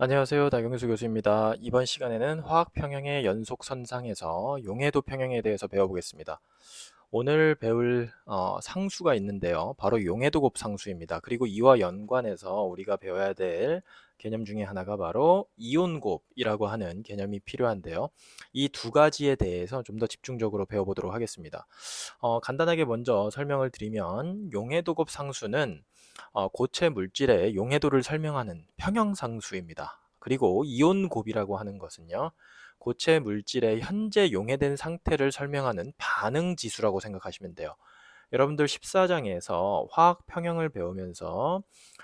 안녕하세요. 나경수 교수입니다. 이번 시간에는 화학 평형의 연속 선상에서 용해도 평형에 대해서 배워보겠습니다. 오늘 배울 상수가 있는데요. 바로 용해도곱 상수입니다. 그리고 이와 연관해서 우리가 배워야 될 개념 중에 하나가 바로 이온곱이라고 하는 개념이 필요한데요. 이 두 가지에 대해서 좀 더 집중적으로 배워보도록 하겠습니다. 간단하게 먼저 설명을 드리면 용해도곱 상수는 고체 물질의 용해도를 설명하는 평형상수입니다. 그리고 이온곱이라고 하는 것은요, 고체 물질의 현재 용해된 상태를 설명하는 반응지수라고 생각하시면 돼요. 여러분들 14장에서 화학 평형을 배우면서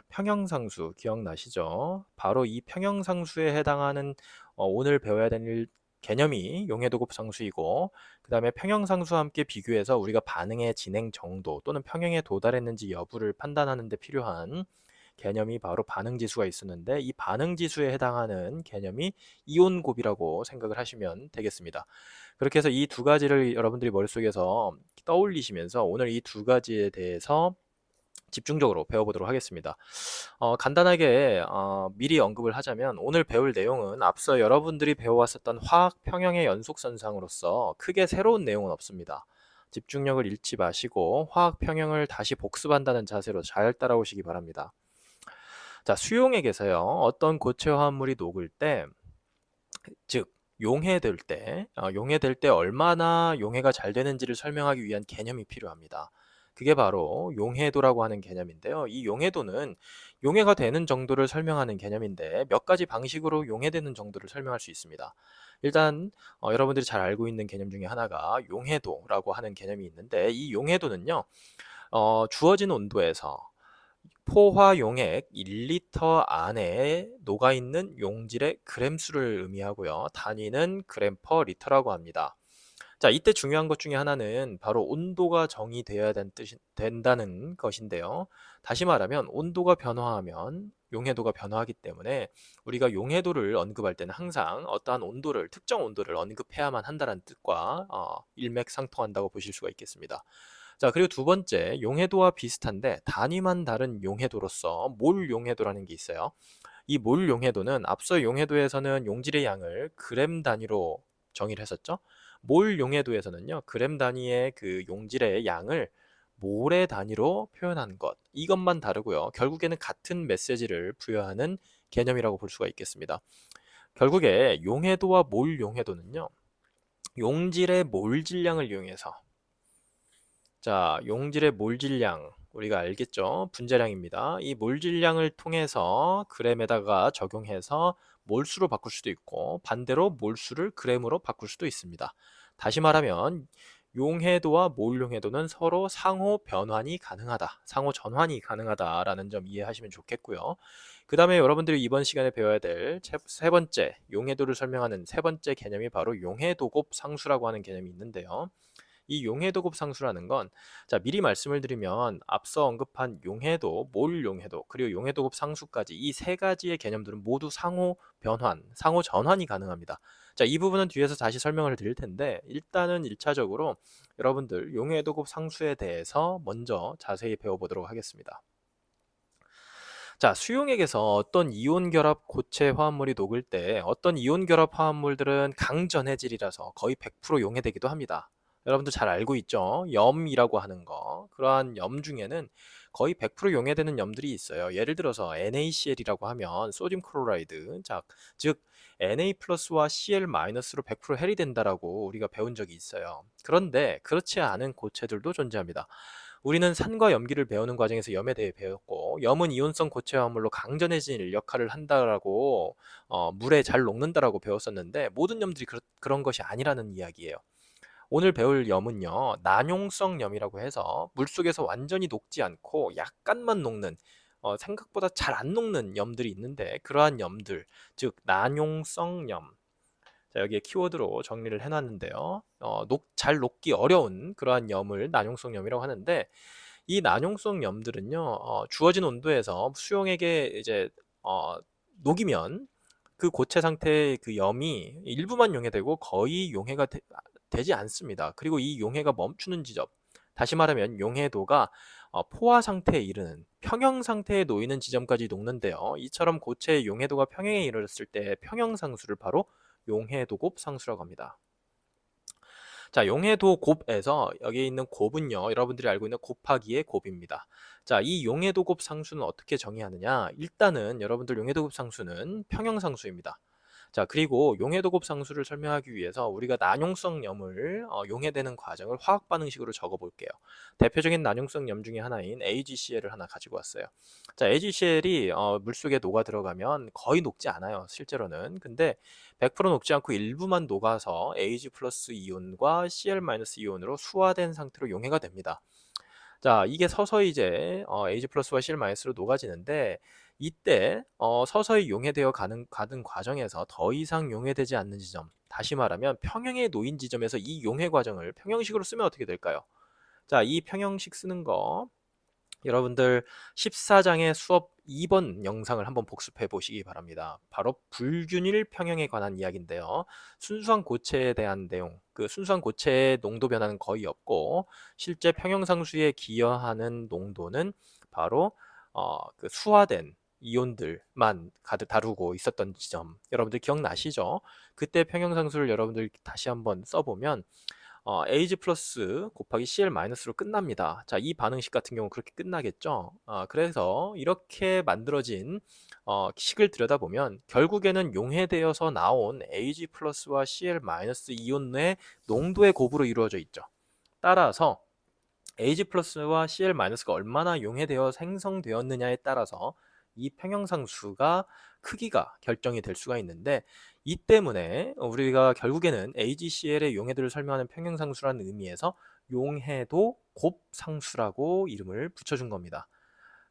평형상수 기억나시죠? 바로 이 평형상수에 해당하는 오늘 배워야 될 개념이 용해도곱 상수이고, 그 다음에 평형상수와 함께 비교해서 우리가 반응의 진행 정도 또는 평형에 도달했는지 여부를 판단하는 데 필요한 개념이 바로 반응지수가 있었는데, 이 반응지수에 해당하는 개념이 이온곱이라고 생각을 하시면 되겠습니다. 그렇게 해서 이 두 가지를 여러분들이 머릿속에서 떠올리시면서 오늘 이 두 가지에 대해서 집중적으로 배워보도록 하겠습니다. 간단하게 미리 언급을 하자면 오늘 배울 내용은 앞서 여러분들이 배워왔었던 화학 평형의 연속선상으로서 크게 새로운 내용은 없습니다. 집중력을 잃지 마시고 화학 평형을 다시 복습한다는 자세로 잘 따라오시기 바랍니다. 자, 수용액에서요, 어떤 고체 화합물이 녹을 때, 즉 용해될 때 얼마나 용해가 잘 되는지를 설명하기 위한 개념이 필요합니다. 그게 바로 용해도라고 하는 개념인데요. 이 용해도는 용해가 되는 정도를 설명하는 개념인데 몇 가지 방식으로 용해되는 정도를 설명할 수 있습니다. 일단 여러분들이 잘 알고 있는 개념 중에 하나가 용해도라고 하는 개념이 있는데, 이 용해도는요, 주어진 온도에서 포화용액 1리터 안에 녹아있는 용질의 그램수를 의미하고요. 단위는 그램 퍼 리터라고 합니다. 자, 이때 중요한 것 중에 하나는 바로 온도가 정의되어야 된다는 것인데요. 다시 말하면 온도가 변화하면 용해도가 변화하기 때문에 우리가 용해도를 언급할 때는 항상 어떠한 온도를, 특정 온도를 언급해야만 한다는 뜻과 일맥상통한다고 보실 수가 있겠습니다. 자, 그리고 두 번째, 용해도와 비슷한데 단위만 다른 용해도로서 몰 용해도라는 게 있어요. 이 몰 용해도는 앞서 용해도에서는 용질의 양을 그램 단위로 정의를 했었죠. 몰 용해도에서는요, 그램 단위의 그 용질의 양을 몰의 단위로 표현한 것, 이것만 다르고요. 결국에는 같은 메시지를 부여하는 개념이라고 볼 수가 있겠습니다. 결국에 용해도와 몰 용해도는요, 용질의 몰 질량을 이용해서, 자, 용질의 몰질량 우리가 알겠죠? 분자량입니다. 이 몰질량을 통해서 그램에다가 적용해서 몰수로 바꿀 수도 있고, 반대로 몰수를 그램으로 바꿀 수도 있습니다. 다시 말하면 용해도와 몰용해도는 서로 상호 변환이 가능하다, 상호 전환이 가능하다라는 점 이해하시면 좋겠고요. 그 다음에 여러분들이 이번 시간에 배워야 될 세 번째, 용해도를 설명하는 세 번째 개념이 바로 용해도곱 상수라고 하는 개념이 있는데요. 이 용해도곱 상수라는 건, 자, 미리 말씀을 드리면 앞서 언급한 용해도, 몰 용해도, 그리고 용해도곱 상수까지 이 세 가지의 개념들은 모두 상호 변환, 상호 전환이 가능합니다. 자, 이 부분은 뒤에서 다시 설명을 드릴 텐데 일단은 1차적으로 여러분들 용해도곱 상수에 대해서 먼저 자세히 배워보도록 하겠습니다. 자, 수용액에서 어떤 이온 결합 고체 화합물이 녹을 때 어떤 이온 결합 화합물들은 강전해질이라서 거의 100% 용해되기도 합니다. 여러분들 잘 알고 있죠? 염이라고 하는 거. 그러한 염 중에는 거의 100% 용해되는 염들이 있어요. 예를 들어서 NaCl이라고 하면 소듐 클로라이드, 자, 즉 Na 플러스와 Cl 마이너스로 100% 해리된다라고 우리가 배운 적이 있어요. 그런데 그렇지 않은 고체들도 존재합니다. 우리는 산과 염기를 배우는 과정에서 염에 대해 배웠고, 염은 이온성 고체 화합물로 강전해질 역할을 한다라고, 물에 잘 녹는다라고 배웠었는데 모든 염들이 그런 것이 아니라는 이야기예요. 오늘 배울 염은요, 난용성 염이라고 해서 물속에서 완전히 녹지 않고 약간만 녹는, 생각보다 잘 안 녹는 염들이 있는데, 그러한 염들, 즉 난용성 염, 자, 여기에 키워드로 정리를 해놨는데요. 잘 녹기 어려운 그러한 염을 난용성 염이라고 하는데, 이 난용성 염들은요, 주어진 온도에서 수용액에 이제 녹이면 그 고체 상태의 그 염이 일부만 용해되고 거의 되지 않습니다. 그리고 이 용해가 멈추는 지점, 다시 말하면 용해도가 포화 상태에 이르는 평형 상태에 놓이는 지점까지 녹는데요. 이처럼 고체의 용해도가 평형에 이르렀을 때 평형상수를 바로 용해도곱 상수라고 합니다. 자, 용해도 곱에서 여기 있는 곱은요, 여러분들이 알고 있는 곱하기의 곱입니다. 자, 이 용해도 곱 상수는 어떻게 정의하느냐? 일단은 여러분들 용해도 곱 상수는 평형상수입니다. 자, 그리고 용해도 곱 상수를 설명하기 위해서 우리가 난용성염을 용해되는 과정을 화학 반응식으로 적어 볼게요. 대표적인 난용성염 중에 하나인 AgCl을 하나 가지고 왔어요. 자, AgCl이 물속에 녹아 들어가면 거의 녹지 않아요, 실제로는. 근데 100% 녹지 않고 일부만 녹아서 Ag 플러스 이온과 Cl 마이너스 이온으로 수화된 상태로 용해가 됩니다. 자, 이게 서서히 이제 Ag 플러스와 Cl 마이너스로 녹아지는데, 이때 서서히 용해되어 가는 과정에서 더 이상 용해되지 않는 지점, 다시 말하면 평형에 놓인 지점에서 이 용해 과정을 평형식으로 쓰면 어떻게 될까요? 자, 이 평형식 쓰는 거 여러분들 14장의 수업 2번 영상을 한번 복습해 보시기 바랍니다. 바로 불균일 평형에 관한 이야기인데요. 순수한 고체에 대한 내용, 그 순수한 고체의 농도 변화는 거의 없고 실제 평형상수에 기여하는 농도는 바로 그 수화된 이온들만 가득 다루고 있었던 지점, 여러분들 기억나시죠? 그때 평형상수를 여러분들 다시 한번 써보면 Ag 플러스 곱하기 Cl 마이너스로 끝납니다. 자, 이 반응식 같은 경우 그렇게 끝나겠죠. 그래서 이렇게 만들어진 식을 들여다보면 결국에는 용해되어서 나온 Ag 플러스와 Cl 마이너스 이온의 농도의 곱으로 이루어져 있죠. 따라서 Ag 플러스와 Cl 마이너스가 얼마나 용해되어 생성되었느냐에 따라서 이 평형상수가 크기가 결정이 될 수가 있는데, 이 때문에 우리가 결국에는 AgCl의 용해도를 설명하는 평형상수라는 의미에서 용해도 곱상수라고 이름을 붙여준 겁니다.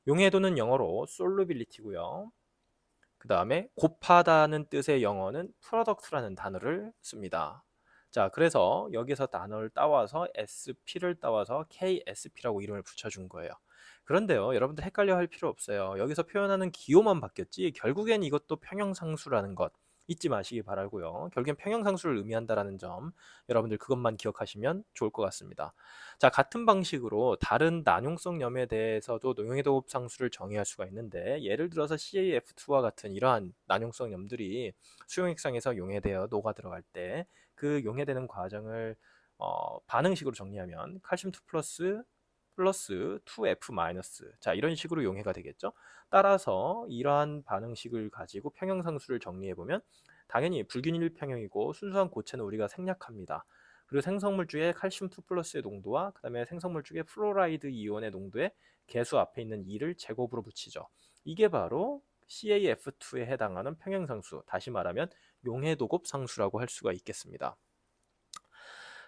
용해도는 영어로 solubility고요. 그 다음에 곱하다는 뜻의 영어는 product라는 단어를 씁니다. 자, 그래서 여기서 단어를 따와서 SP를 따와서 KSP라고 이름을 붙여준 거예요. 그런데요, 여러분들 헷갈려 할 필요 없어요. 여기서 표현하는 기호만 바뀌었지 결국엔 이것도 평형상수라는 것 잊지 마시기 바라고요. 결국엔 평형상수를 의미한다라는 점, 여러분들 그것만 기억하시면 좋을 것 같습니다. 자, 같은 방식으로 다른 난용성 염에 대해서도 용해도 상수를 정의할 수가 있는데, 예를 들어서 CaF2와 같은 이러한 난용성 염들이 수용액상에서 용해되어 녹아 들어갈 때 그 용해되는 과정을 반응식으로 정리하면 칼슘 2 플러스 2F 마이너스, 자, 이런 식으로 용해가 되겠죠. 따라서 이러한 반응식을 가지고 평형상수를 정리해 보면 당연히 불균일 평형이고 순수한 고체는 우리가 생략합니다. 그리고 생성물질의 칼슘 2 플러스의 농도와 그 다음에 생성물질의 플로라이드 이온의 농도에 개수 앞에 있는 2를 제곱으로 붙이죠. 이게 바로 CaF2에 해당하는 평형상수, 다시 말하면 용해도곱 상수라고 할 수가 있겠습니다.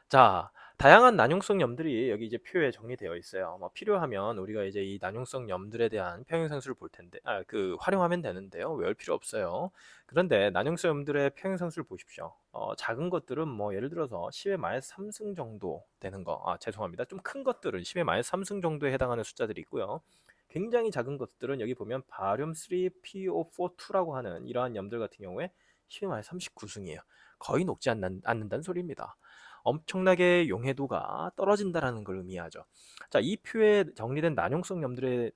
자, 다양한 난용성 염들이 여기 이제 표에 정리되어 있어요. 뭐 필요하면 우리가 이제 이 난용성 염들에 대한 평형상수를 볼 텐데, 활용하면 되는데요. 외울 필요 없어요. 그런데 난용성 염들의 평형상수를 보십시오. 작은 것들은 뭐 예를 들어서 10의 마이너스 3승 정도 되는 거, 죄송합니다. 좀 큰 것들은 10의 마이너스 3승 정도에 해당하는 숫자들이 있고요. 굉장히 작은 것들은 여기 보면 바륨 3PO42라고 하는 이러한 염들 같은 경우에 10의 마이너스 39승이에요. 거의 녹지 않는다는 소리입니다. 엄청나게 용해도가 떨어진다라는 걸 의미하죠. 자, 이 표에 정리된 난용성 염들의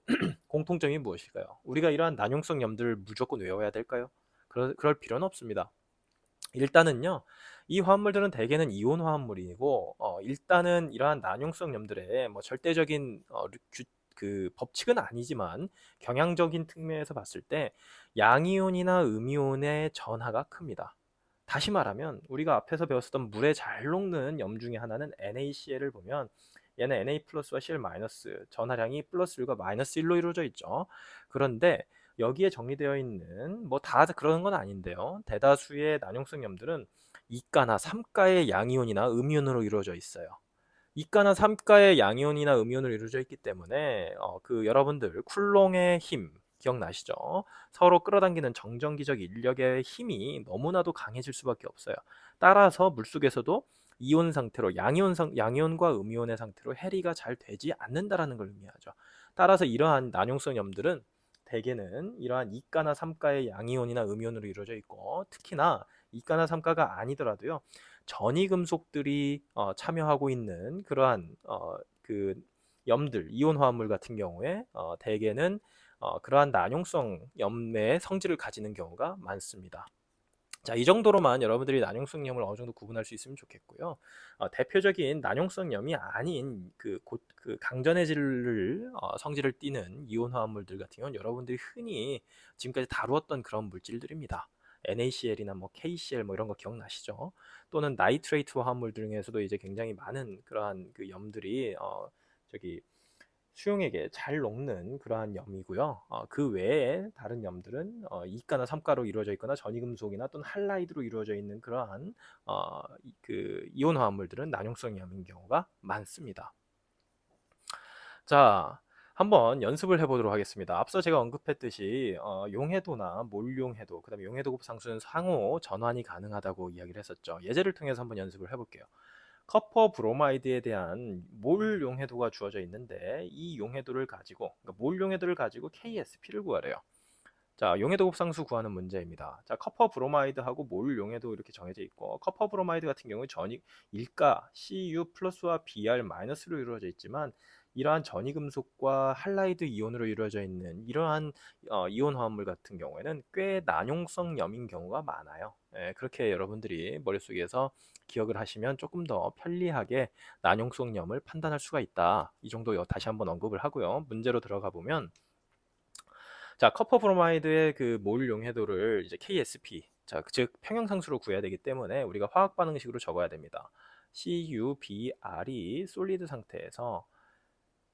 공통점이 무엇일까요? 우리가 이러한 난용성 염들을 무조건 외워야 될까요? 그럴 필요는 없습니다. 일단은요, 이 화합물들은 대개는 이온 화합물이고, 일단은 이러한 난용성 염들의 뭐 절대적인 그 법칙은 아니지만 경향적인 측면에서 봤을 때 양이온이나 음이온의 전하가 큽니다. 다시 말하면 우리가 앞에서 배웠었던 물에 잘 녹는 염 중에 하나는 NaCl을 보면 얘는 Na 플러스와 Cl 마이너스, 전하량이 플러스 1과 마이너스 1로 이루어져 있죠. 그런데 여기에 정리되어 있는 뭐 다 그런 건 아닌데요. 대다수의 난용성 염들은 이가나 삼가의 양이온이나 음이온으로 이루어져 있어요. 이가나 삼가의 양이온이나 음이온으로 이루어져 있기 때문에 그 여러분들 쿨롱의 힘 기억나시죠? 서로 끌어당기는 정전기적 인력의 힘이 너무나도 강해질 수밖에 없어요. 따라서 물속에서도 이온 상태로 양이온과 음이온의 상태로 해리가 잘 되지 않는다라는 걸 의미하죠. 따라서 이러한 난용성 염들은 대개는 이러한 이가나 삼가의 양이온이나 음이온으로 이루어져 있고, 특히나 이가나 삼가가 아니더라도요, 전이금속들이 참여하고 있는 그러한 그 염들, 이온 화합물 같은 경우에 대개는 그러한 난용성 염의 성질을 가지는 경우가 많습니다. 자, 이 정도로만 여러분들이 난용성 염을 어느 정도 구분할 수 있으면 좋겠고요. 대표적인 난용성 염이 아닌 그 강전해질을 성질을 띠는 이온 화합물들 같은 경우는 여러분들이 흔히 지금까지 다루었던 그런 물질들입니다. NaCl이나 뭐 KCl 뭐 이런 거 기억나시죠? 또는 나이트레이트 화합물 중에서도 이제 굉장히 많은 그러한 그 염들이 저기 수용액에 잘 녹는 그러한 염이고요. 그 외에 다른 염들은 2가나 3가로 이루어져 있거나 전이금속이나 또는 할라이드로 이루어져 있는 그러한 그 이온 화합물들은 난용성 염인 경우가 많습니다. 자, 한번 연습을 해보도록 하겠습니다. 앞서 제가 언급했듯이 용해도나 몰용해도, 그 다음에 용해도급 상수는 상호 전환이 가능하다고 이야기를 했었죠. 예제를 통해서 한번 연습을 해볼게요. 커퍼 브로마이드에 대한 몰 용해도가 주어져 있는데 이 용해도를 가지고, 그러니까 몰 용해도를 가지고 KSP를 구하래요. 자, 용해도 곱상수 구하는 문제입니다. 자, 커퍼 브로마이드하고 몰 용해도 이렇게 정해져 있고, 커퍼 브로마이드 같은 경우는 일가 Cu 플러스와 Br 마이너스로 이루어져 있지만, 이러한 전이금속과 할라이드 이온으로 이루어져 있는 이러한 이온 화합물 같은 경우에는 꽤 난용성 염인 경우가 많아요. 그렇게 여러분들이 머릿속에서 기억을 하시면 조금 더 편리하게 난용성 염을 판단할 수가 있다. 이 정도 다시 한번 언급을 하고요. 문제로 들어가 보면, 자, 커퍼 브로마이드의 그 몰 용해도를 이제 KSP, 자, 즉 평형상수로 구해야 되기 때문에 우리가 화학 반응식으로 적어야 됩니다. CuBr이 솔리드 상태에서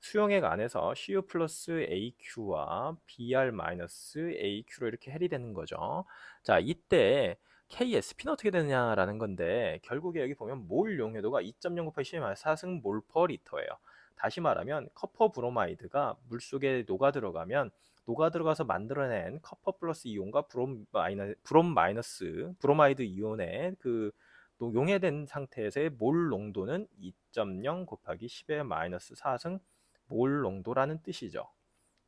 수용액 안에서 Cu 플러스 AQ와 Br 마이너스 AQ로 이렇게 해리 되는 거죠. 자, 이때 KSP는 어떻게 되느냐라는 건데, 결국에 여기 보면 몰 용해도가 2.0 곱하기 10 4승 몰 퍼 리터예요. 다시 말하면 커퍼 브로마이드가 물속에 녹아 들어가서 만들어낸 커퍼 플러스 이온과 브로마이드 이온의 그 용해된 상태에서의 몰 농도는 2.0 곱하기 10의 마이너스 4승 몰 농도라는 뜻이죠.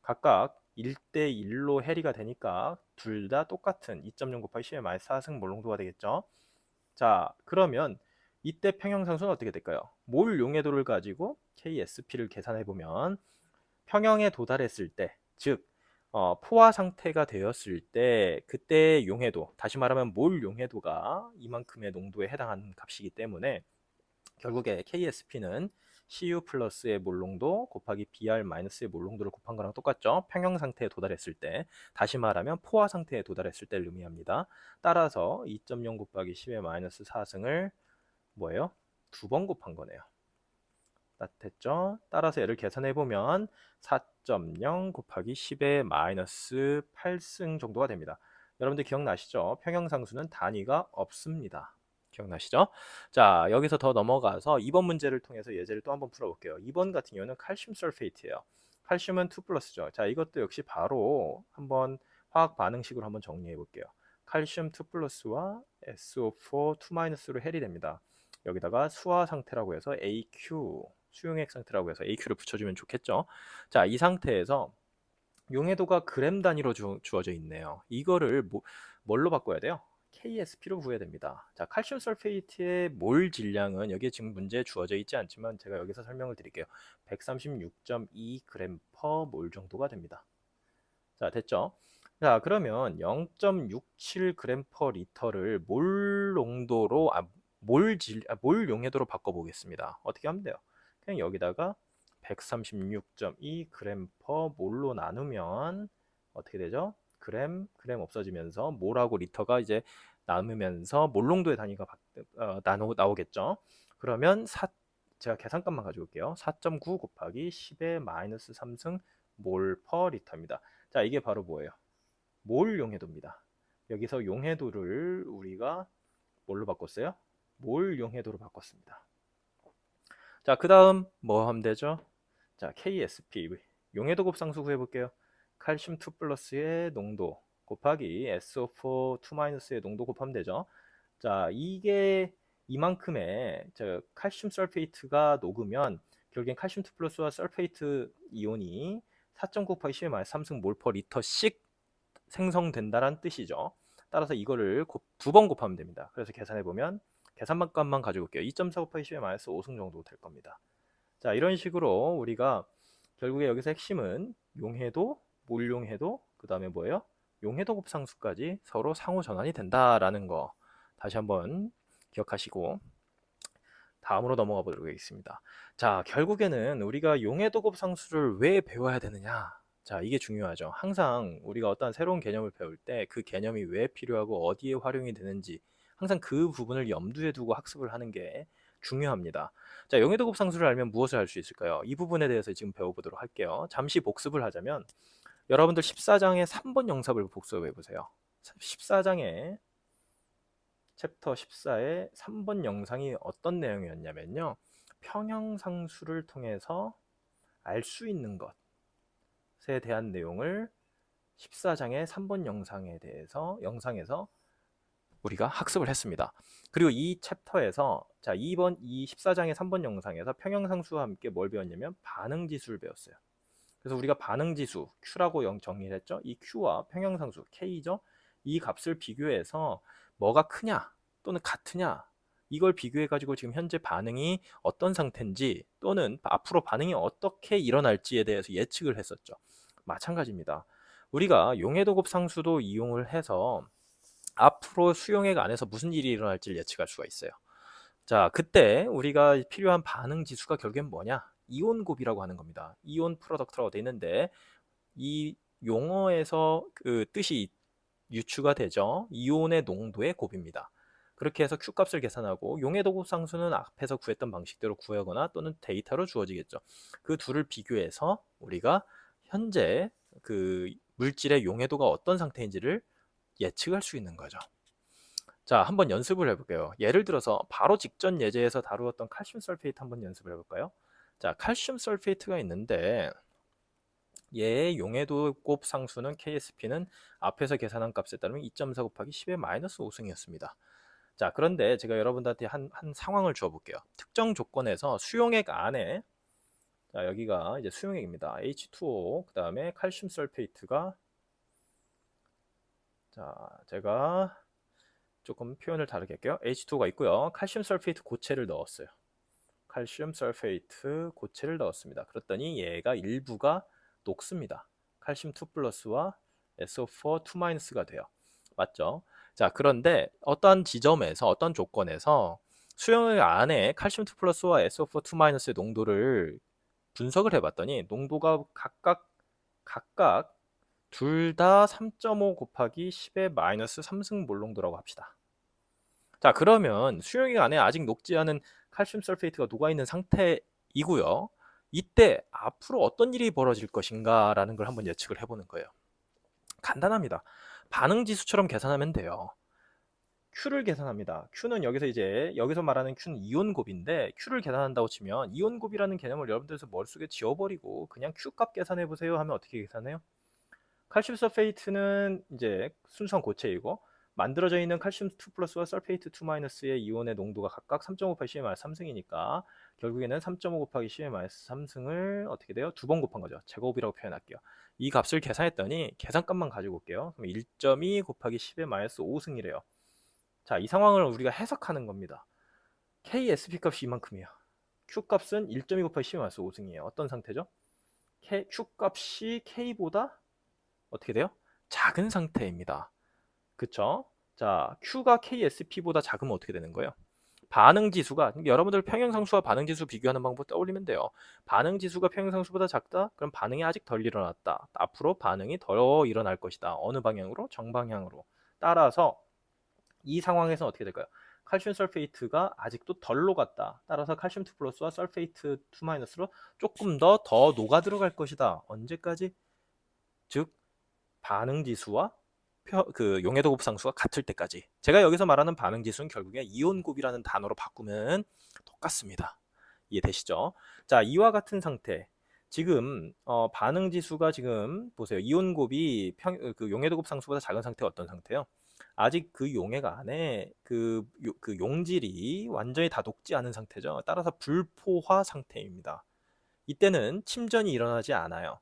각각 1대 1로 해리가 되니까 둘 다 똑같은 2.0 곱하기 10의 마이너스 4승 몰 농도가 되겠죠. 자, 그러면 이때 평형상수는 어떻게 될까요? 몰 용해도를 가지고 KSP를 계산해 보면 평형에 도달했을 때, 즉 포화 상태가 되었을 때 그때 용해도, 다시 말하면 몰 용해도가 이만큼의 농도에 해당하는 값이기 때문에 결국에 KSP는 Cu 플러스의 몰농도 곱하기 Br 마이너스의 몰농도를 곱한 거랑 똑같죠. 평형 상태에 도달했을 때, 다시 말하면 포화 상태에 도달했을 때를 의미합니다. 따라서 2.0 곱하기 10의 마이너스 4승을 뭐예요? 두 번 곱한 거네요. 됐죠? 따라서 얘를 계산해 보면 4.0 곱하기 10의 마이너스 8승 정도가 됩니다. 여러분들 기억나시죠? 평형상수는 단위가 없습니다. 기억나시죠? 자, 여기서 더 넘어가서 2번 문제를 통해서 예제를 또 한번 풀어볼게요. 2번 같은 경우는 칼슘 설페이트예요. 칼슘은 2 플러스죠. 자, 이것도 역시 바로 한번 화학 반응식으로 한번 정리해 볼게요. 칼슘 2 플러스와 SO4 2 마이너스로 해리 됩니다. 여기다가 수화 상태라고 해서 AQ, 수용액 상태라고 해서 AQ를 붙여주면 좋겠죠. 자, 이 상태에서 용해도가 그램 단위로 주어져 있네요. 이거를 뭘로 바꿔야 돼요? KSP로 구해야 됩니다. 자, 칼슘 설페이트의 몰 질량은 여기에 지금 문제에 주어져 있지 않지만 제가 여기서 설명을 드릴게요. 136.2g per 몰 정도가 됩니다. 자, 됐죠? 자, 그러면 0.67g per 리터를 몰 농도로 몰 용해도로 바꿔 보겠습니다. 어떻게 하면 돼요? 그냥 여기다가 136.2g per 몰로 나누면 어떻게 되죠? 그램 없어지면서 몰하고 리터가 이제 나누면서 몰 농도의 단위가 나오겠죠. 그러면 제가 계산값만 가지고 올게요. 4.9 곱하기 10의 마이너스 3승 몰 퍼 리터입니다. 자, 이게 바로 뭐예요? 몰 용해도입니다. 여기서 용해도를 우리가 뭘로 바꿨어요? 몰 용해도로 바꿨습니다. 자, 그 다음 뭐 하면 되죠? 자, KSP 용해도 곱상수 구해볼게요. 칼슘 2 플러스의 농도 곱하기 SO4 2 마이너스의 농도 곱하면 되죠. 자, 이게 이만큼의 칼슘 설페이트가 녹으면 결국엔 칼슘 2 플러스와 설페이트 이온이 4.9 곱하기 10의 마이너스 3승 몰 퍼 리터씩 생성된다는 뜻이죠. 따라서 이거를 두 번 곱하면 됩니다. 그래서 계산해 보면 계산값만 가지고 올게요. 2.4 곱하기 10의 마이너스 5승 정도 될 겁니다. 자, 이런 식으로 우리가 결국에 여기서 핵심은 용해도, 몰용해도, 그 다음에 뭐예요? 용해도 곱상수까지 서로 상호 전환이 된다라는 거 다시 한번 기억하시고 다음으로 넘어가 보도록 하겠습니다. 자, 결국에는 우리가 용해도 곱상수를 왜 배워야 되느냐? 자, 이게 중요하죠. 항상 우리가 어떤 새로운 개념을 배울 때 그 개념이 왜 필요하고 어디에 활용이 되는지 항상 그 부분을 염두에 두고 학습을 하는 게 중요합니다. 자, 용해도 곱상수를 알면 무엇을 할 수 있을까요? 이 부분에 대해서 지금 배워보도록 할게요. 잠시 복습을 하자면 여러분들 14장의 3번 영삽을 복습해 보세요. 14장의 챕터 14의 3번 영상이 어떤 내용이었냐면요. 평형상수를 통해서 알 수 있는 것에 대한 내용을 14장의 3번 영상에서 우리가 학습을 했습니다. 그리고 이 챕터에서 자, 이 14장의 3번 영상에서 평형상수와 함께 뭘 배웠냐면 반응지수를 배웠어요. 그래서 우리가 반응지수 Q라고 정리를 했죠. 이 Q와 평형상수 K죠. 이 값을 비교해서 뭐가 크냐 또는 같으냐 이걸 비교해 가지고 지금 현재 반응이 어떤 상태인지 또는 앞으로 반응이 어떻게 일어날지에 대해서 예측을 했었죠. 마찬가지입니다. 우리가 용해도 곱상수도 이용을 해서 앞으로 수용액 안에서 무슨 일이 일어날지를 예측할 수가 있어요. 자, 그때 우리가 필요한 반응 지수가 결국엔 뭐냐? 이온 곱이라고 하는 겁니다. 이온 프로덕트라고 되어 있는데 이 용어에서 그 뜻이 유추가 되죠. 이온의 농도의 곱입니다. 그렇게 해서 Q 값을 계산하고 용해도 곱상수는 앞에서 구했던 방식대로 구하거나 또는 데이터로 주어지겠죠. 그 둘을 비교해서 우리가 현재 그 물질의 용해도가 어떤 상태인지를 예측할 수 있는 거죠. 자, 한번 연습을 해볼게요. 예를 들어서 바로 직전 예제에서 다루었던 칼슘 설페이트 한번 연습을 해볼까요? 자, 칼슘 설페이트가 있는데 얘의 용해도 곱 상수는 KSP는 앞에서 계산한 값에 따르면 2.4 곱하기 10의 마이너스 5승이었습니다. 자, 그런데 제가 여러분들한테 한 상황을 주어볼게요. 특정 조건에서 수용액 안에 자, 여기가 이제 수용액입니다. H2O 그 다음에 칼슘 설페이트가 자, 제가 조금 표현을 다르게 할게요. H2O가 있고요. 칼슘 설페이트 고체를 넣었어요. 칼슘 설페이트 고체를 넣었습니다. 그랬더니 얘가 일부가 녹습니다. 칼슘 2 플러스와 SO4 2 마이너스가 돼요. 맞죠? 자, 그런데 어떤 지점에서 어떤 조건에서 수용액 안에 칼슘 2 플러스와 SO4 2 마이너스의 농도를 분석을 해봤더니 농도가 각각 둘 다 3.5 곱하기 10의 마이너스 3승 몰 농도라고 합시다. 자, 그러면 수용액 안에 아직 녹지 않은 칼슘 설페이트가 녹아있는 상태이고요. 이때 앞으로 어떤 일이 벌어질 것인가 라는 걸 한번 예측을 해보는 거예요. 간단합니다. 반응지수처럼 계산하면 돼요. Q를 계산합니다. Q는 여기서 말하는 Q는 이온곱인데 Q를 계산한다고 치면 이온곱이라는 개념을 여러분들에서 머릿속에 지워버리고 그냥 Q값 계산해보세요 하면 어떻게 계산해요? 칼슘 설페이트는 이제 순수한 고체이고 만들어져 있는 칼슘 2 플러스와 설페이트 2 마이너스의 이온의 농도가 각각 3.5 곱하기 10의 마이너스 3승이니까 결국에는 3.5 곱하기 10의 마이너스 3승을 어떻게 돼요? 두 번 곱한 거죠. 제곱이라고 표현할게요. 이 값을 계산했더니 계산값만 가지고 올게요. 그럼 1.2 곱하기 10의 마이너스 5승이래요. 자, 이 상황을 우리가 해석하는 겁니다. KSP 값이 이만큼이에요. Q 값은 1.2 곱하기 10의 마이너스 5승이에요. 어떤 상태죠? Q 값이 K보다 어떻게 돼요? 작은 상태입니다. 그쵸? 자, Q가 KSP보다 작으면 어떻게 되는 거예요? 반응지수가 여러분들 평형상수와 반응지수 비교하는 방법 떠올리면 돼요. 반응지수가 평형상수보다 작다? 그럼 반응이 아직 덜 일어났다. 앞으로 반응이 더 일어날 것이다. 어느 방향으로? 정방향으로. 따라서 이 상황에서 어떻게 될까요? 칼슘 설페이트가 아직도 덜 녹았다. 따라서 칼슘 2 플러스와 설페이트 2 마이너스로 조금 더 녹아 들어갈 것이다. 언제까지? 즉 반응지수와 그 용해도 곱상수가 같을 때까지. 제가 여기서 말하는 반응지수는 결국에 이온곱이라는 단어로 바꾸면 똑같습니다. 이해되시죠? 자, 이와 같은 상태. 지금 반응지수가 지금 보세요. 이온곱이 그 용해도 곱상수보다 작은 상태가 어떤 상태요? 아직 그 용액 안에 그 용질이 완전히 다 녹지 않은 상태죠. 따라서 불포화 상태입니다. 이때는 침전이 일어나지 않아요.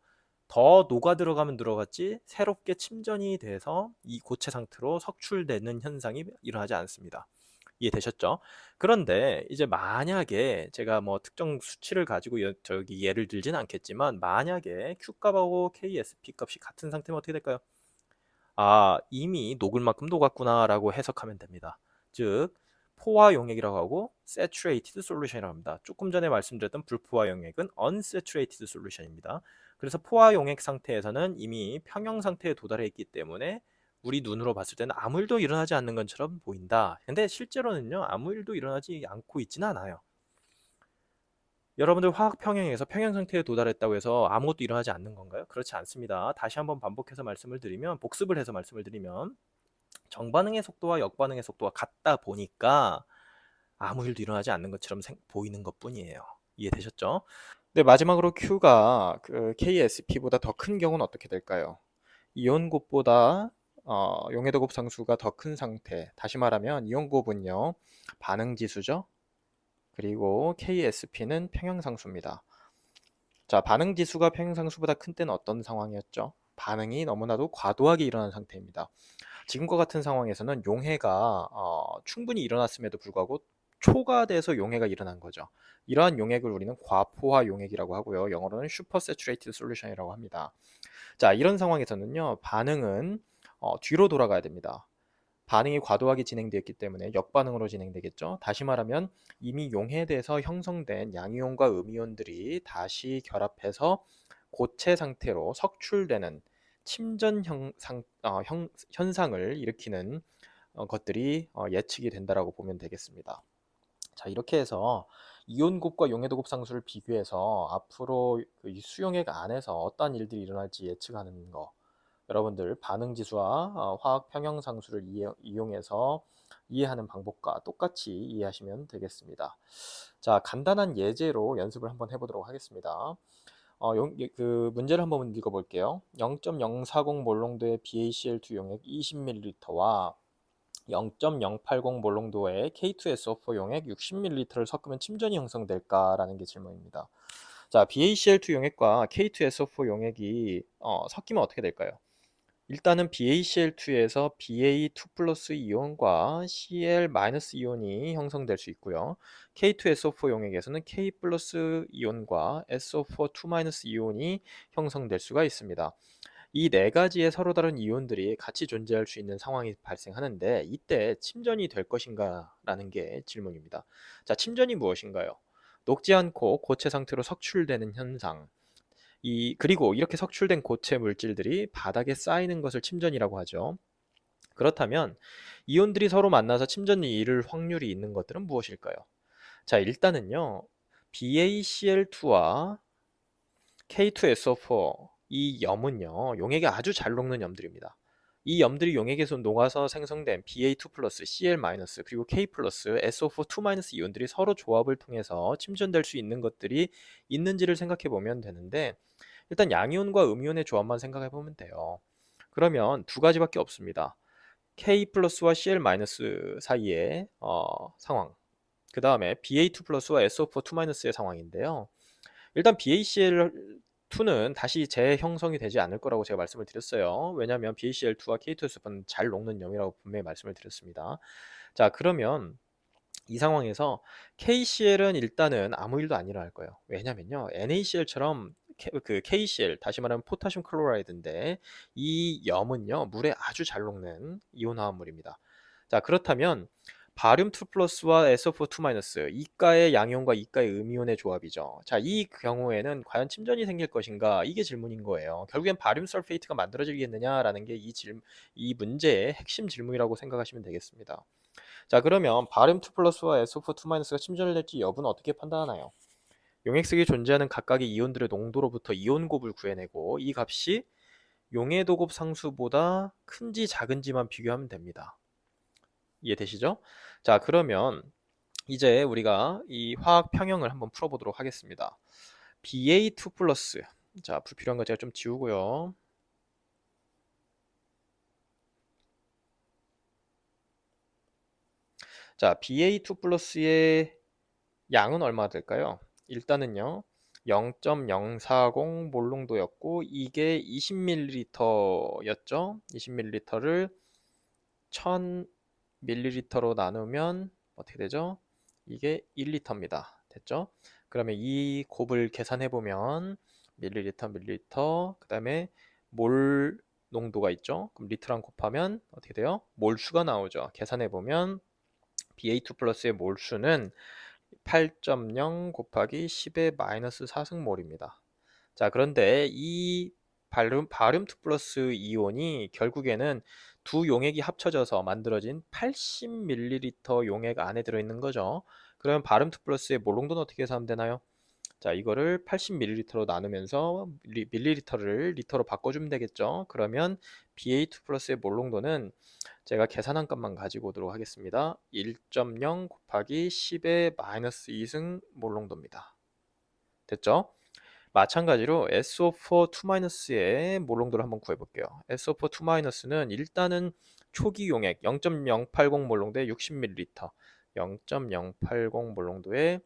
더 녹아 들어가면 들어갔지 새롭게 침전이 돼서 이 고체 상태로 석출되는 현상이 일어나지 않습니다. 이해되셨죠? 그런데 이제 만약에 제가 뭐 특정 수치를 가지고 저기 예를 들진 않겠지만 만약에 Q값하고 KSP 값이 같은 상태면 어떻게 될까요? 아, 이미 녹을 만큼 녹았구나라고 해석하면 됩니다. 즉, 포화 용액이라고 하고 saturated solution이라고 합니다. 조금 전에 말씀드렸던 불포화 용액은 unsaturated solution입니다. 그래서 포화 용액 상태에서는 이미 평형 상태에 도달해 있기 때문에 우리 눈으로 봤을 때는 아무 일도 일어나지 않는 것처럼 보인다. 근데 실제로는요, 아무 일도 일어나지 않고 있지는 않아요. 여러분들 화학 평형에서 평형 상태에 도달했다고 해서 아무것도 일어나지 않는 건가요? 그렇지 않습니다. 다시 한번 반복해서 말씀을 드리면, 복습을 해서 말씀을 드리면, 정반응의 속도와 역반응의 속도가 같다 보니까 아무 일도 일어나지 않는 것처럼 보이는 것뿐이에요. 이해되셨죠? 네, 마지막으로 Q가 그 KSP보다 더 큰 경우는 어떻게 될까요? 이온곱보다 용해도곱 상수가 더 큰 상태. 다시 말하면 이온곱은요, 반응지수죠. 그리고 KSP는 평형상수입니다. 자, 반응지수가 평형상수보다 큰 때는 어떤 상황이었죠? 반응이 너무나도 과도하게 일어난 상태입니다. 지금과 같은 상황에서는 용해가 충분히 일어났음에도 불구하고 초과돼서 용해가 일어난 거죠. 이러한 용액을 우리는 과포화 용액이라고 하고요. 영어로는 슈퍼세츄레이티드 솔루션이라고 합니다. 자, 이런 상황에서는요, 반응은 뒤로 돌아가야 됩니다. 반응이 과도하게 진행되었기 때문에 역반응으로 진행되겠죠. 다시 말하면 이미 용해돼서 형성된 양이온과 음이온들이 다시 결합해서 고체 상태로 석출되는 침전 현상을 일으키는 것들이 예측이 된다라고 보면 되겠습니다. 자, 이렇게 해서 이온곱과 용해도곱 상수를 비교해서 앞으로 이 수용액 안에서 어떠한 일들이 일어날지 예측하는 거, 여러분들 반응지수와 화학 평형상수를 이용해서 이해하는 방법과 똑같이 이해하시면 되겠습니다. 자, 간단한 예제로 연습을 한번 해보도록 하겠습니다. 그 문제를 한번 읽어볼게요. 0.040 몰롱도의 BaCl2 용액 20ml와 0.080 몰롱도의 K2SO4 용액 60ml를 섞으면 침전이 형성될까라는 게 질문입니다. 자, BaCl2 용액과 K2SO4 용액이 섞이면 어떻게 될까요? 일단은 BaCl2에서 Ba2 플러스 이온과 Cl 마이너스 이온이 형성될 수 있고요. K2SO4 용액에서는 K 플러스 이온과 SO4 2 마이너스 이온이 형성될 수가 있습니다. 이 네 가지의 서로 다른 이온들이 같이 존재할 수 있는 상황이 발생하는데 이때 침전이 될 것인가 라는 게 질문입니다. 자, 침전이 무엇인가요? 녹지 않고 고체 상태로 석출되는 현상. 그리고 이렇게 석출된 고체 물질들이 바닥에 쌓이는 것을 침전이라고 하죠. 그렇다면 이온들이 서로 만나서 침전이 이룰 확률이 있는 것들은 무엇일까요? 자, 일단은요. BaCl2와 K2SO4 이 염은요. 용액이 아주 잘 녹는 염들입니다. 이 염들이 용액에서 녹아서 생성된 Ba2 플러스 Cl 마이너스 그리고 K 플러스 SO4 2 마이너스 이온들이 서로 조합을 통해서 침전될 수 있는 것들이 있는지를 생각해 보면 되는데 일단 양이온과 음이온의 조합만 생각해 보면 돼요. 그러면 두 가지밖에 없습니다. K 플러스와 Cl 마이너스 사이의 상황. 그 다음에 Ba2 플러스와 SO4 2 마이너스의 상황인데요. 일단 BaCl2는 다시 재형성이 되지 않을 거라고 제가 말씀을 드렸어요. 왜냐하면 BaCl2와 K2SO4는 잘 녹는 염이라고 분명히 말씀을 드렸습니다. 자, 그러면 이 상황에서 KCl은 일단은 아무 일도 안 일어날 거예요. 왜냐면요. NaCl처럼 그 KCl, 다시 말하면 포타슘 클로라이드인데 이 염은요. 물에 아주 잘 녹는 이온 화합물입니다. 자, 그렇다면 바륨 2 플러스와 SO4 2 마이너스 이가의 양이온과 이가의 음이온의 조합이죠. 자, 이 경우에는 과연 침전이 생길 것인가? 이게 질문인 거예요. 결국엔 바륨 설페이트가 만들어지겠느냐라는 게 이 문제의 핵심 질문이라고 생각하시면 되겠습니다. 자, 그러면 바륨 2 플러스와 SO4 2 마이너스가 침전을 될지 여부는 어떻게 판단하나요? 용액 속에 존재하는 각각의 이온들의 농도로부터 이온곱을 구해내고 이 값이 용해도곱 상수보다 큰지 작은지만 비교하면 됩니다. 이해되시죠? 자, 그러면 이제 우리가 이 화학 평형을 한번 풀어보도록 하겠습니다. Ba2 플러스, 자, 불필요한 거 제가 좀 지우고요. 자, Ba2 플러스의 양은 얼마나 될까요? 일단은요. 0.040 몰롱도였고 이게 20ml였죠. 20ml를 1000ml로 나누면 어떻게 되죠? 이게 1리터입니다. 됐죠? 그러면 이 곱을 계산해 보면 밀리리터, 그 다음에 몰 농도가 있죠? 그럼 리터랑 곱하면 어떻게 돼요? 몰수가 나오죠. 계산해 보면 BA2 플러스의 몰수는 8.0 곱하기 10의 마이너스 4승몰입니다. 자, 그런데 이 바륨2 플러스 이온이 결국에는 두 용액이 합쳐져서 만들어진 80ml 용액 안에 들어있는 거죠. 그러면 바륨2 플러스의 몰농도는 어떻게 계산하면 되나요? 자, 이거를 80ml로 나누면서 밀리리터를 리터로 바꿔주면 되겠죠. 그러면 BA2 플러스의 몰농도는 제가 계산한 값만 가지고 오도록 하겠습니다. 1.0 곱하기 10의 마이너스 2승 몰농도입니다. 됐죠? 마찬가지로 SO4 2-의 몰농도를 한번 구해볼게요. SO4 2-는 일단은 초기 용액 0.080 몰농도에 60ml, 0.080 몰농도에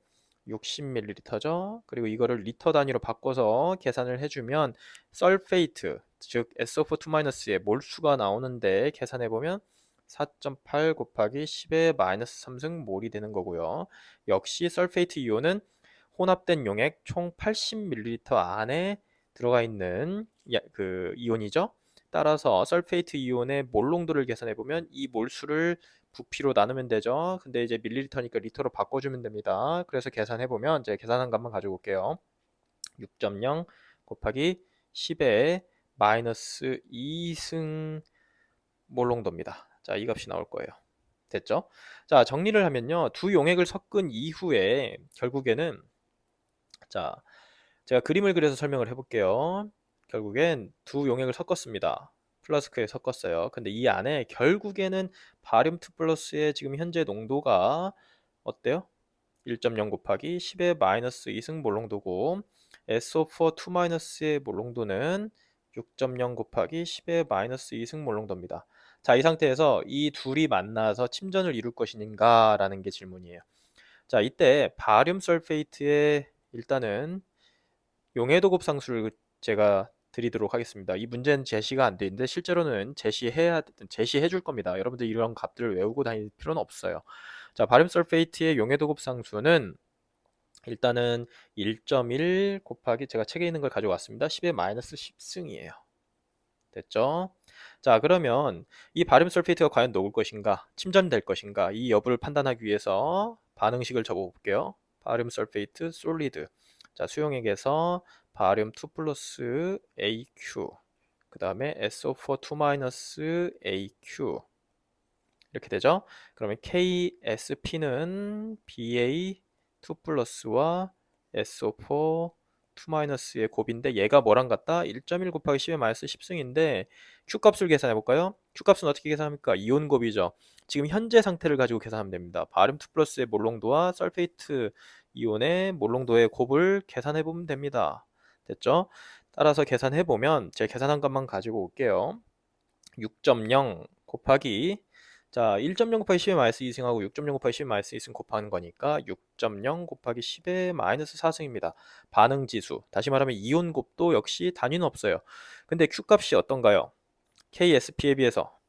60ml죠. 그리고 이거를 리터 단위로 바꿔서 계산을 해주면 설페이트, 즉 SO4 2-의 몰수가 나오는데 계산해보면 4.8 곱하기 10의 마이너스 3승 몰이 되는 거고요. 역시 설페이트 이온은 혼합된 용액 총 80ml 안에 들어가 있는 그 이온이죠. 따라서 설페이트 이온의 몰 농도를 계산해 보면 이 몰수를 부피로 나누면 되죠. 근데 이제 밀리리터니까 리터로 바꿔주면 됩니다. 그래서 계산해 보면 제가 계산한 값만 가지고 올게요. 6.0 곱하기 10의 마이너스 2승 몰 농도입니다. 자, 이 값이 나올 거예요. 됐죠? 자, 정리를 하면요. 두 용액을 섞은 이후에 결국에는, 자, 제가 그림을 그려서 설명을 해볼게요. 결국엔 두 용액을 섞었습니다. 플라스크에 섞었어요. 근데 이 안에 결국에는 바륨2 플러스의 지금 현재 농도가 어때요? 1.0 곱하기 10의 마이너스 2승 몰농도고, SO4 2-의 몰농도는 6.0 곱하기 10의 마이너스 2승 몰농도입니다. 자, 이 상태에서 이 둘이 만나서 침전을 이룰 것인가 라는 게 질문이에요. 자, 이때 바륨 설페이트의 일단은 용해도 곱상수를 제가 드리도록 하겠습니다. 이 문제는 제시가 안 돼 있는데 실제로는 제시해 줄 겁니다. 여러분들 이런 값들을 외우고 다닐 필요는 없어요. 자, 바륨 설페이트의 용해도 곱상수는 일단은 1.1 곱하기 제가 책에 있는 걸 가져왔습니다. 10의 마이너스 10승이에요. 됐죠? 자, 그러면 이 바륨 설페이트가 과연 녹을 것인가, 침전될 것인가, 이 여부를 판단하기 위해서 반응식을 적어 볼게요. 바륨 설페이트 솔리드. 자, 수용액에서 바륨2 플러스 AQ, 그 다음에 SO4 2 AQ 이렇게 되죠. 그러면 KSP는 BA2 플러스와 SO4 2-의 곱인데 얘가 뭐랑 같다? 1.1 곱하기 10의 마이너스 10승인데 Q값을 계산해 볼까요? Q값은 어떻게 계산합니까? 이온 곱이죠. 지금 현재 상태를 가지고 계산하면 됩니다. 바륨2 플러스의 몰농도와 설페이트 이온의 몰농도의 곱을 계산해 보면 됩니다. 됐죠? 따라서 계산해 보면 제가 계산한 것만 가지고 올게요. 6.0 곱하기, 자, 1.0 곱하기 10의 마이너스 2승하고 6.0 곱하기 10의 마이너스 2승 곱하는 거니까 6.0 곱하기 10의 마이너스 4승입니다. 반응지수, 다시 말하면 이온 곱도 역시 단위는 없어요. 근데 Q값이 어떤가요? KSP에 비해서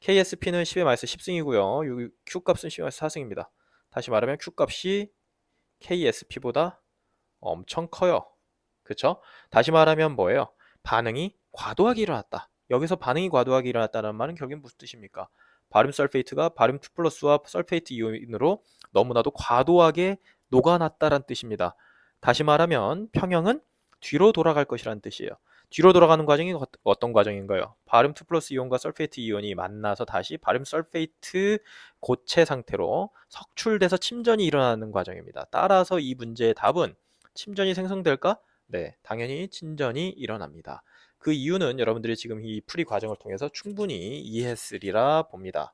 KSP는 10의 마이너스 10승이고요. Q값은 10의 마이너스 4승입니다. 다시 말하면 Q값이 KSP보다 엄청 커요. 그쵸? 다시 말하면 뭐예요? 반응이 과도하게 일어났다. 여기서 반응이 과도하게 일어났다는 말은 결국엔 무슨 뜻입니까? 바륨 설페이트가 바륨2 플러스와 설페이트 이온으로 너무나도 과도하게 녹아났다는 뜻입니다. 다시 말하면 평형은 뒤로 돌아갈 것이라는 뜻이에요. 뒤로 돌아가는 과정이 어떤 과정인가요? 바륨2 플러스 이온과 설페이트 이온이 만나서 다시 바륨 설페이트 고체 상태로 석출돼서 침전이 일어나는 과정입니다. 따라서 이 문제의 답은 침전이 생성될까? 네, 당연히 침전이 일어납니다. 그 이유는 여러분들이 지금 이 풀이 과정을 통해서 충분히 이해했으리라 봅니다.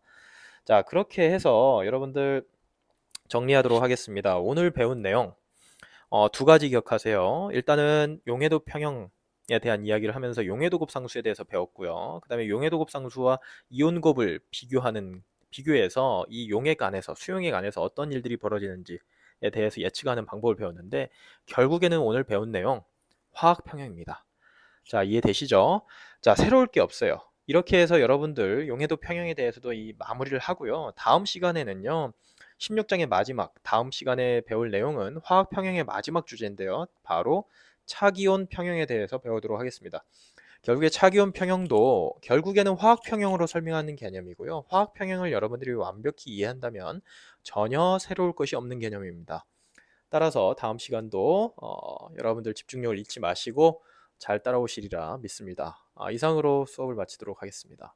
자, 그렇게 해서 여러분들 정리하도록 하겠습니다. 오늘 배운 내용 두 가지 기억하세요. 일단은 용해도 평형에 대한 이야기를 하면서 용해도 곱상수에 대해서 배웠고요. 그 다음에 용해도 곱상수와 이온곱을 비교해서 이 용액 안에서, 수용액 안에서 어떤 일들이 벌어지는지에 대해서 예측하는 방법을 배웠는데 결국에는 오늘 배운 내용 화학 평형입니다. 자, 이해되시죠? 자, 새로울 게 없어요. 이렇게 해서 여러분들 용해도 평형에 대해서도 이 마무리를 하고요. 다음 시간에는요, 16장의 마지막, 다음 시간에 배울 내용은 화학 평형의 마지막 주제인데요. 바로 차기온 평형에 대해서 배우도록 하겠습니다. 결국에 차기온 평형도 결국에는 화학 평형으로 설명하는 개념이고요. 화학 평형을 여러분들이 완벽히 이해한다면 전혀 새로울 것이 없는 개념입니다. 따라서 다음 시간도 여러분들 집중력을 잃지 마시고 잘 따라오시리라 믿습니다. 이상으로 수업을 마치도록 하겠습니다.